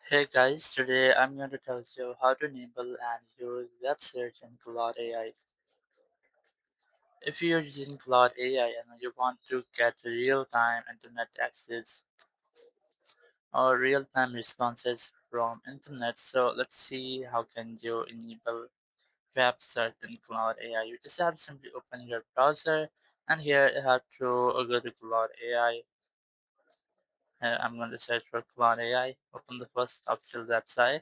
Hey guys, today I'm going to tell you how to enable and use web search in Claude AI. If you're using Claude AI and you want to get real-time internet access or real-time responses from internet, so let's see how can you enable web search in Claude AI. You just have to simply open your browser and here you have to go to Claude AI. I'm going to search for Claude AI, open the first official website.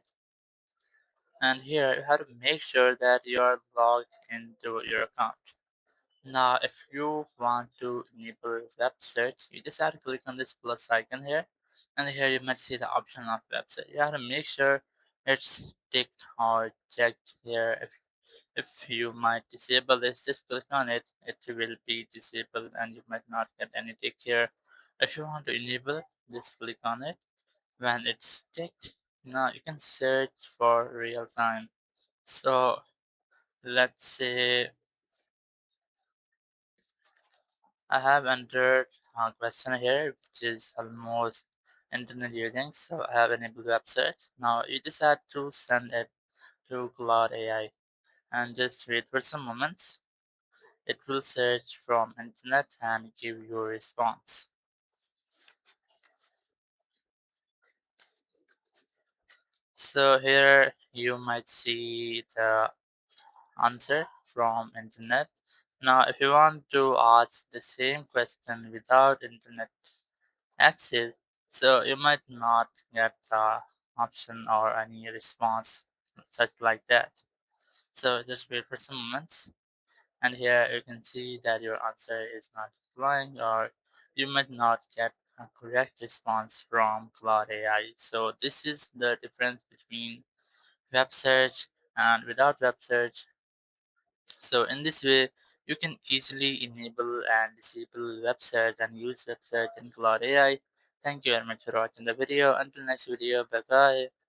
And here you have to make sure that you are logged into your account. Now, if you want to enable web search, you just have to click on this plus icon here, and here you might see the option of web search. You have to make sure it's ticked or checked here. If you might disable this, just click on it. It will be disabled, and you might not get any tick here. If you want to enable, just click on it. When it's ticked, now you can search for real time. So let's say I have entered a question here, which is almost internet using. So I have enabled website. Now you just have to send it to Claude AI and just wait for some moments. It will search from internet and give you a response. So here you might see the answer from internet. Now if you want to ask the same question without internet access, so you might not get the option or any response such like that. So just wait for some moments, and here you can see that your answer is not applying, or you might not get a correct response from Claude AI. So this is the difference between web search and without web search. So in this way, you can easily enable and disable web search and use web search in Claude AI. Thank you very much for watching the video. Until next video, bye bye.